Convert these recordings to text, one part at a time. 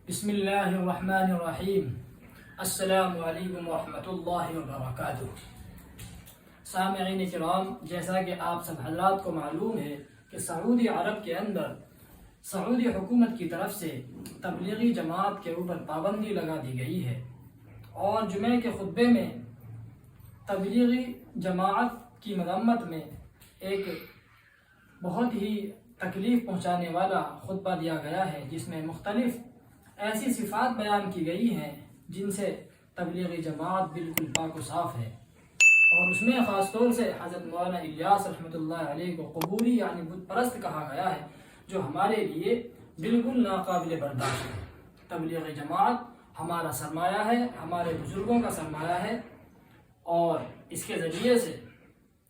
بسم اللہ الرحمن الرحیم۔ السلام علیکم ورحمۃ اللہ وبرکاتہ۔ سامعین کرام، جیسا کہ آپ سب حضرات کو معلوم ہے کہ سعودی عرب کے اندر سعودی حکومت کی طرف سے تبلیغی جماعت کے اوپر پابندی لگا دی گئی ہے، اور جمعے کے خطبے میں تبلیغی جماعت کی مذمت میں ایک بہت ہی تکلیف پہنچانے والا خطبہ دیا گیا ہے، جس میں مختلف ایسی صفات بیان کی گئی ہیں جن سے تبلیغی جماعت بالکل پاک و صاف ہے، اور اس میں خاص طور سے حضرت مولانا الیاس رحمۃ اللہ علیہ کو قبوری یعنی بت پرست کہا گیا ہے، جو ہمارے لیے بالکل ناقابل برداشت ہے۔ تبلیغی جماعت ہمارا سرمایہ ہے، ہمارے بزرگوں کا سرمایہ ہے، اور اس کے ذریعے سے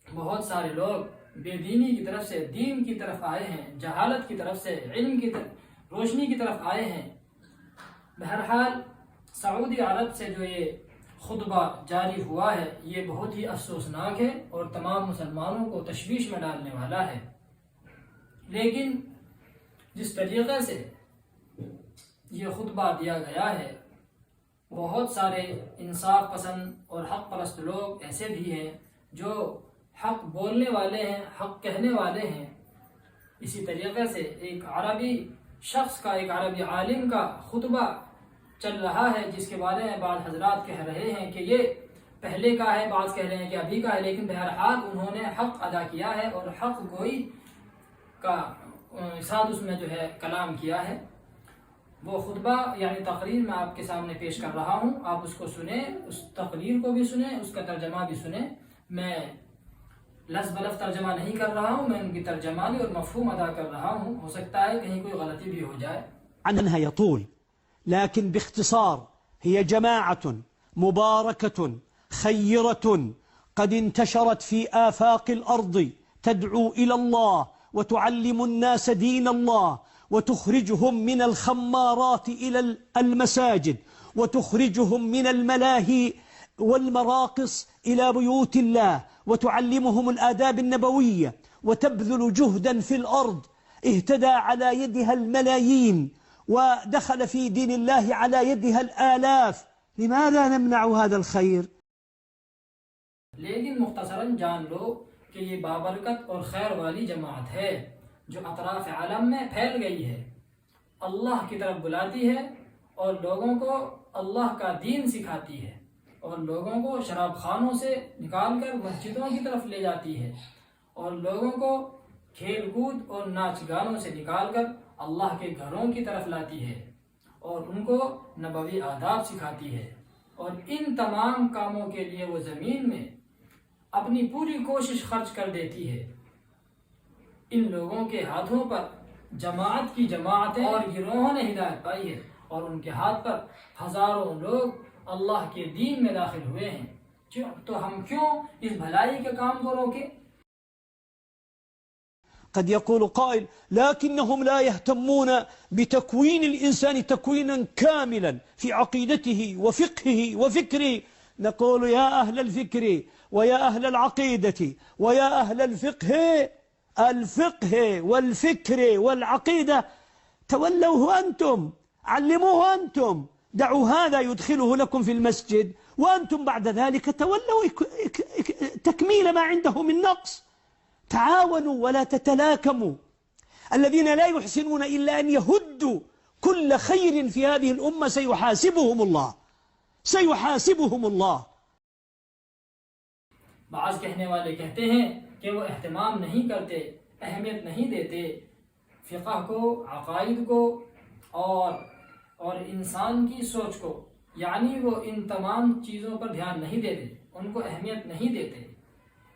بہت سارے لوگ بے دینی کی طرف سے دین کی طرف آئے ہیں، جہالت کی طرف سے علم کی طرف روشنی کی طرف آئے ہیں۔ بہرحال سعودی عرب سے جو یہ خطبہ جاری ہوا ہے یہ بہت ہی افسوسناک ہے اور تمام مسلمانوں کو تشویش میں ڈالنے والا ہے، لیکن جس طریقے سے یہ خطبہ دیا گیا ہے، بہت سارے انصاف پسند اور حق پرست لوگ ایسے بھی ہیں جو حق بولنے والے ہیں، حق کہنے والے ہیں۔ اسی طریقے سے ایک عربی شخص کا، ایک عربی عالم کا خطبہ چل رہا ہے، جس کے بارے میں بعض حضرات کہہ رہے ہیں کہ یہ پہلے کا ہے، بعض کہہ رہے ہیں کہ ابھی کا ہے، لیکن بہرحال انہوں نے حق ادا کیا ہے اور حق گوئی کا ساتھ اس میں جو ہے کلام کیا ہے۔ وہ خطبہ یعنی تقریر میں آپ کے سامنے پیش کر رہا ہوں، آپ اس کو سنیں، اس تقریر کو بھی سنیں، اس کا ترجمہ بھی سنیں۔ میں لفظ بلفظ ترجمہ نہیں کر رہا ہوں، میں ان کی ترجمانی اور مفہوم ادا کر رہا ہوں، ہو سکتا ہے کہیں کوئی غلطی بھی ہو جائے۔ عنها يطول، لكن باختصار هي جماعة مباركة خيرة قد انتشرت في آفاق الأرض تدعو إلى الله وتعلم الناس دين الله وتخرجهم من الخمارات إلى المساجد وتخرجهم من الملاهي والمراقص إلى بيوت الله وتعلمهم الآداب النبوية وتبذل جهدا في الأرض اهتدى على يدها الملايين ودخل في دين الله على يدها الآلاف، لماذا نمنع هذا الخير؟ لیکن مختصراً جان لو کہ یہ بابرکت اور خیر والی جماعت ہے جو اطراف عالم میں پھیل گئی ہے، اللہ کی طرف بلاتی ہے اور لوگوں کو اللہ کا دین سکھاتی ہے، اور لوگوں کو شراب خانوں سے نکال کر مسجدوں کی طرف لے جاتی ہے، اور لوگوں کو کھیل کود اور ناچ گانوں سے نکال کر اللہ کے گھروں کی طرف لاتی ہے، اور ان کو نبوی آداب سکھاتی ہے، اور ان تمام کاموں کے لیے وہ زمین میں اپنی پوری کوشش خرچ کر دیتی ہے۔ ان لوگوں کے ہاتھوں پر جماعت کی جماعتیں اور گروہوں نے ہدایت پائی ہے، اور ان کے ہاتھ پر ہزاروں لوگ اللہ کے دین میں داخل ہوئے ہیں، تو ہم کیوں اس بھلائی کے کام کو روکیں؟ قد يقول قائل لكنهم لا يهتمون بتكوين الإنسان تكوينا كاملا في عقيدته وفقهه وفكره. نقول يا أهل الفكر ويا أهل العقيدة ويا أهل الفقه والفكر والعقيدة، تولوه أنتم، علموه أنتم، دعوا هذا يدخله لكم في المسجد، وأنتم بعد ذلك تولوا تكميل ما عنده من نقص. تعاونوا ولا تتلاكموا. الذين لا يحسنون إلا أن يهدوا كل خير في هذه الأمة سيحاسبهم الله، سيحاسبهم الله. بعض کہنے والے کہتے ہیں کہ وہ اہتمام نہیں کرتے، اہمیت نہیں دیتے فقہ کو، عقائد کو اور انسان کی سوچ کو، یعنی وہ ان تمام چیزوں پر دھیان نہیں دیتے، ان کو اہمیت نہیں دیتے،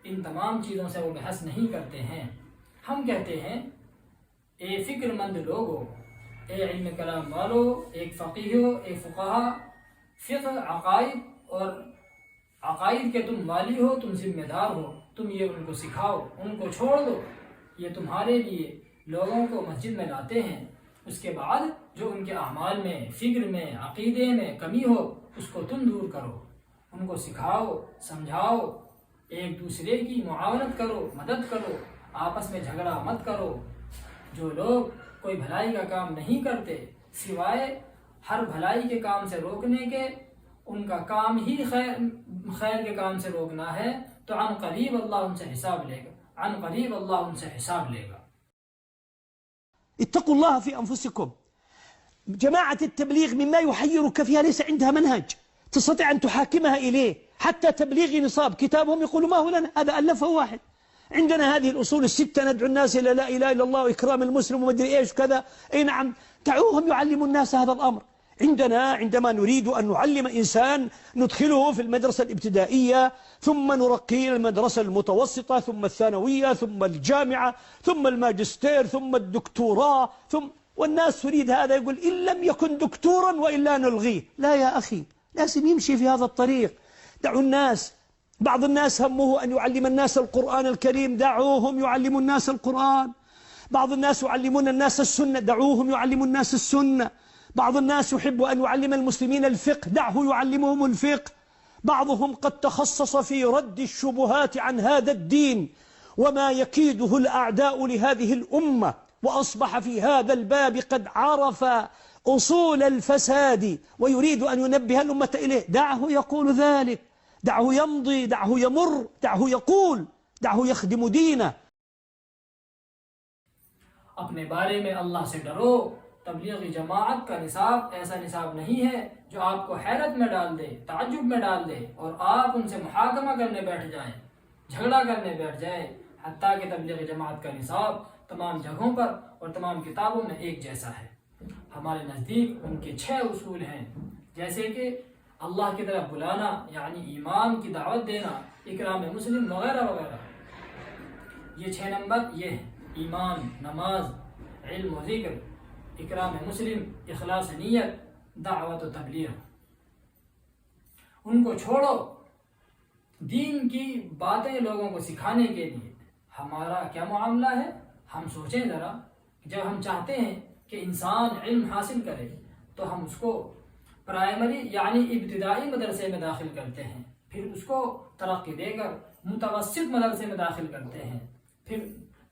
ان تمام چیزوں سے وہ بحث نہیں کرتے ہیں۔ ہم کہتے ہیں اے فکر مند لوگو، اے علم کلام والو، ایک فقیہو، ایک فقہا، فقہ عقائد اور عقائد کے تم والی ہو، تم ذمہ دار ہو، تم یہ ان کو سکھاؤ، ان کو چھوڑ دو، یہ تمہارے لیے لوگوں کو مسجد میں لاتے ہیں، اس کے بعد جو ان کے اعمال میں، فکر میں، عقیدے میں کمی ہو اس کو تم دور کرو، ان کو سکھاؤ، سمجھاؤ، ایک دوسرے کی معاونت کرو، مدد کرو، آپس میں جھگڑا مت کرو۔ جو لوگ کوئی بھلائی کا کام نہیں کرتے سوائے ہر بھلائی کے کام سے روکنے کے، ان کا کام ہی خیر کے کام سے روکنا ہے، تو عن قریب اللہ ان سے حساب لے گا، عن قریب اللہ ان سے حساب لے گا۔ اتقوا الله في أنفسكم. جماعة التبليغ مما يحيرك فيها ليس عندها منهج تستطيع أن تحاكمها إليه، حتى تبليغ نصاب كتابهم يقول ما هو لنا، هذا ألفه واحد. عندنا هذه الأصول الستة، ندعو الناس إلى لا إله إلا الله وإكرام المسلم ومدري إيش كذا، أي نعم، دعوهم يعلموا الناس هذا الأمر. عندما نريد أن نعلم إنسان ندخله في المدرسة الابتدائية، ثم نرقيه إلى المدرسة المتوسطة، ثم الثانوية، ثم الجامعة، ثم الماجستير، ثم الدكتوراه، والناس تريد هذا، يقول إن لم يكن دكتورا وإلا نلغيه. لا يا أخي، لازم يمشي في هذا الطريق. دعوا الناس، بعض الناس همه أن يعلم الناس القرآن الكريم، دعوهم يعلموا الناس القرآن. بعض الناس يعلمون الناس السنة، دعوهم يعلموا الناس السنة. بعض الناس يحب أن يعلم المسلمين الفقه، دعه يعلمهم الفقه. بعضهم قد تخصص في رد الشبهات عن هذا الدين وما يكيده الأعداء لهذه الأمة، وأصبح في هذا الباب قد عرف أصول الفساد ويريد أن ينبه الأمة إليه. دعه يقول ذلك، دعه يمضي، دعه يمر، دعه يقول، دعه يخدم دينه. اپنے بارے میں اللہ سے ڈرو۔ تبلیغی جماعت کا نصاب ایسا نصاب نہیں ہے جو آپ کو حیرت میں ڈال دے، تعجب میں ڈال دے، اور آپ ان سے محاکمہ کرنے بیٹھ جائیں، جھگڑا کرنے بیٹھ جائیں۔ حتیٰ کہ تبلیغی جماعت کا نصاب تمام جگہوں پر اور تمام کتابوں میں ایک جیسا ہے۔ ہمارے نزدیک ان کے 6 اصول ہیں، جیسے کہ اللہ کی طرف بلانا، یعنی ایمان کی دعوت دینا، اکرام مسلم وغیرہ وغیرہ۔ یہ 6 نمبر یہ ہیں: ایمان، نماز، علم و ذکر، اکرام مسلم، اخلاص نیت، دعوت و تبلیغ۔ ان کو چھوڑو۔ دین کی باتیں لوگوں کو سکھانے کے لیے ہمارا کیا معاملہ ہے؟ ہم سوچیں ذرا، جب ہم چاہتے ہیں کہ انسان علم حاصل کرے تو ہم اس کو پرائمری یعنی ابتدائی مدرسے میں داخل کرتے ہیں، پھر اس کو ترقی دے کر متوسط مدرسے میں داخل کرتے ہیں،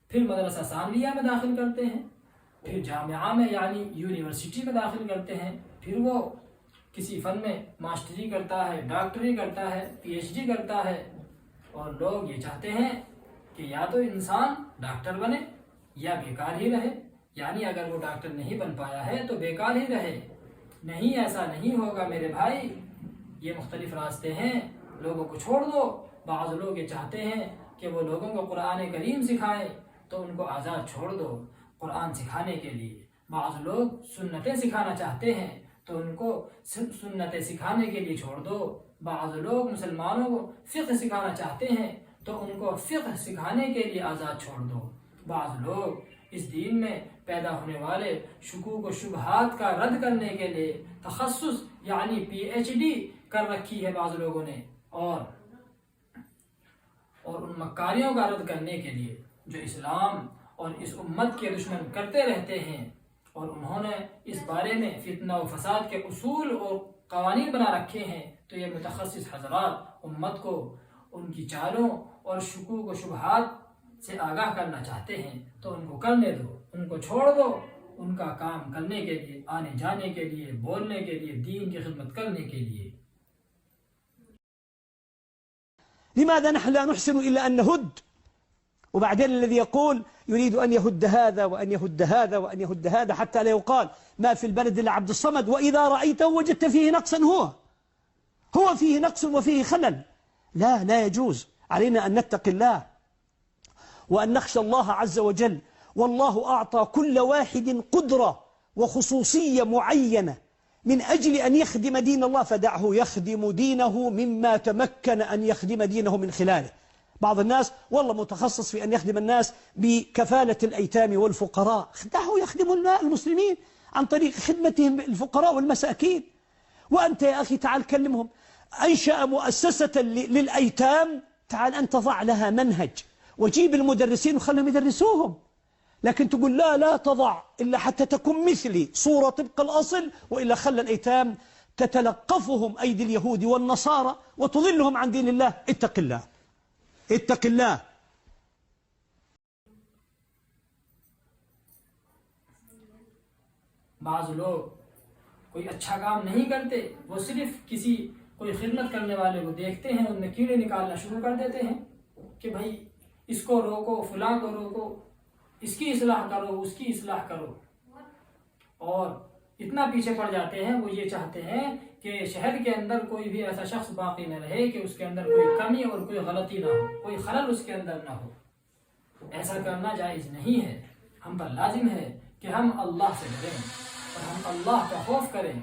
پھر مدرسہ ثانویہ میں داخل کرتے ہیں، پھر جامعہ میں یعنی یونیورسٹی میں داخل کرتے ہیں، پھر وہ کسی فن میں ماسٹری کرتا ہے، ڈاکٹری کرتا ہے، پی ایچ ڈی کرتا ہے، اور لوگ یہ چاہتے ہیں کہ یا تو انسان ڈاکٹر بنے یا بیکار ہی رہے، یعنی اگر وہ ڈاکٹر نہیں بن پایا ہے تو بیکار ہی رہے۔ نہیں، ایسا نہیں ہوگا میرے بھائی، یہ مختلف راستے ہیں، لوگوں کو چھوڑ دو۔ بعض لوگ یہ چاہتے ہیں کہ وہ لوگوں کو قرآن کریم سکھائیں، تو ان کو آزاد چھوڑ دو قرآن سکھانے کے لیے۔ بعض لوگ سنتیں سکھانا چاہتے ہیں تو ان کو سنتیں سکھانے کے لیے چھوڑ دو۔ بعض لوگ مسلمانوں کو فقہ سکھانا چاہتے ہیں تو ان کو فقہ سکھانے کے لیے آزاد چھوڑ دو۔ بعض لوگ اس دین میں پیدا ہونے والے شکوک و شبہات کا رد کرنے کے لیے تخصص یعنی پی ایچ ڈی کر رکھی ہے بعض لوگوں نے، اور ان مکاریوں کا رد کرنے کے لیے جو اسلام اور اس امت کے دشمن کرتے رہتے ہیں، اور انہوں نے اس بارے میں فتنہ و فساد کے اصول اور قوانین بنا رکھے ہیں، تو یہ متخصص حضرات امت کو ان کی چالوں اور شکوک و شبہات سے آگاہ کرنا چاہتے ہیں تو ان کو کرنے دو، ان کو چھوڑ دو، ان کا کام کرنے کے لیے، آنے جانے کے لیے، بولنے کے لیے، دین کی خدمت کرنے کے لیے۔ لماذا نحن لا نحسن إلا أن نهد؟ وبعدين الذي يقول يريد أن يهد هذا وأن يهد هذا وأن يهد هذا، حتى لا يقال ما في البلد إلا عبد الصمد، وإذا رأيته وجدت فيه نقصا هو فيه نقص وفيه خلل. لا يجوز. علينا أن نتقي الله وأن نخشى الله عز وجل، والله أعطى كل واحد قدرة وخصوصية معينة من أجل أن يخدم دين الله، فدعه يخدم دينه مما تمكن أن يخدم دينه من خلاله. بعض الناس والله متخصص في أن يخدم الناس بكفالة الأيتام والفقراء، دعه يخدم المسلمين عن طريق خدمتهم الفقراء والمساكين. وأنت يا أخي تعال كلمهم، أنشأ مؤسسة للأيتام، تعال أنت ضع لها منهج وجيب المدرسين وخلهم يدرسوهم. لكن تقول لا تضع إلا حتى تكون مثلي صورة طبق الأصل، وإلا خلى الأيتام تتلقفهم أيدي اليهود والنصارى وتضلهم عن دين الله. اتق الله، اتق الله. بعض لوگ کوئی اچھا کام نہیں کرتے، وہ صرف کوئی خدمت کرنے والے کو دیکھتے ہیں، ان میں کیڑے نکالنا شروع کر دیتے ہیں کہ بھائی اس کو روکو، فلاں کو روکو، اس کی اصلاح کرو، اس کی اصلاح کرو، اور اتنا پیچھے پڑ جاتے ہیں، وہ یہ چاہتے ہیں کہ شہر کے اندر کوئی بھی ایسا شخص باقی نہ رہے کہ اس کے اندر کوئی کمی اور کوئی غلطی نہ ہو، کوئی خلل اس کے اندر نہ ہو۔ ایسا کرنا جائز نہیں ہے۔ ہم پر لازم ہے کہ ہم اللہ سے ڈریں اور ہم اللہ کا خوف کریں،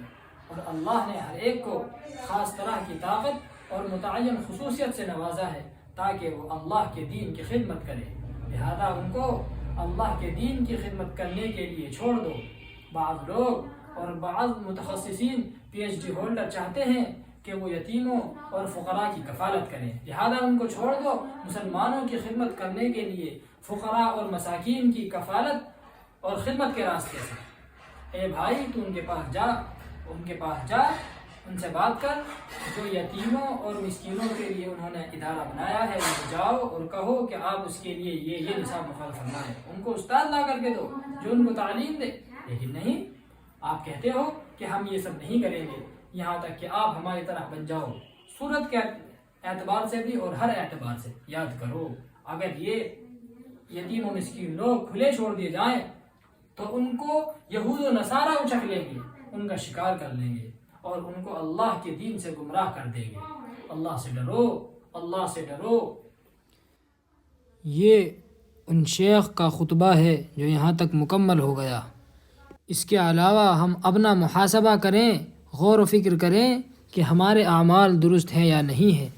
اور اللہ نے ہر ایک کو خاص طرح کی طاقت اور متعین خصوصیت سے نوازا ہے تاکہ وہ اللہ کے دین کی خدمت کرے، لہذا ان کو اللہ کے دین کی خدمت کرنے کے لیے چھوڑ دو۔ بعض لوگ اور بعض متخصصین PhD ہولڈر چاہتے ہیں کہ وہ یتیموں اور فقراء کی کفالت کریں، لہذا ان کو چھوڑ دو مسلمانوں کی خدمت کرنے کے لیے فقراء اور مساکین کی کفالت اور خدمت کے راستے سے۔ اے بھائی، تو ان کے پاس جا، ان سے بات کر، جو یتیموں اور مسکینوں کے لیے انہوں نے ادارہ بنایا ہے، ان کو جاؤ اور کہو کہ آپ اس کے لیے یہ نصاب مقرر فرمائیں، ان کو استاد لا کر کے دو جو ان کو تعلیم دے۔ لیکن نہیں، آپ کہتے ہو کہ ہم یہ سب نہیں کریں گے یہاں تک کہ آپ ہماری طرح بن جاؤ۔ صورت کے اعتبار سے بھی اور ہر اعتبار سے یاد کرو، اگر یہ یتیم و مسکین لوگ کھلے چھوڑ دیے جائیں تو ان کو یہود و نصارہ اچک لیں گے، ان کا شکار کر لیں گے اور ان کو اللہ کے دین سے گمراہ کر دیں گے۔ اللہ سے ڈرو، اللہ سے ڈرو۔ یہ ان شیخ کا خطبہ ہے جو یہاں تک مکمل ہو گیا۔ اس کے علاوہ ہم اپنا محاسبہ کریں، غور و فکر کریں کہ ہمارے اعمال درست ہیں یا نہیں ہیں۔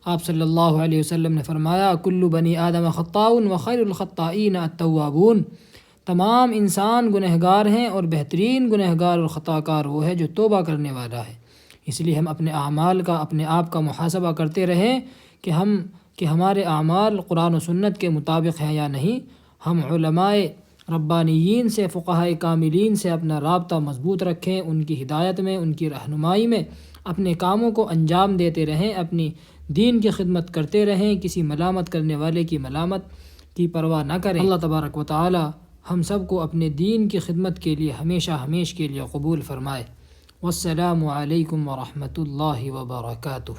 آپ صلی اللہ علیہ وسلم نے فرمایا، کل بنی آدم خطاء وخیر الخطائین التوابون، تمام انسان گنہگار ہیں اور بہترین گنہگار اور خطا کار وہ ہے جو توبہ کرنے والا ہے۔ اس لیے ہم اپنے اعمال کا، اپنے آپ کا محاسبہ کرتے رہیں کہ ہمارے اعمال قرآن و سنت کے مطابق ہیں یا نہیں۔ ہم علماء ربانیین سے، فقہاء کاملین سے اپنا رابطہ مضبوط رکھیں، ان کی ہدایت میں، ان کی رہنمائی میں اپنے کاموں کو انجام دیتے رہیں، اپنی دین کی خدمت کرتے رہیں، کسی ملامت کرنے والے کی ملامت کی پرواہ نہ کریں۔ اللہ تبارک و تعالی ہم سب کو اپنے دین کی خدمت کے لیے ہمیشہ کے لیے قبول فرمائے۔ والسلام علیکم ورحمۃ اللہ وبرکاتہ۔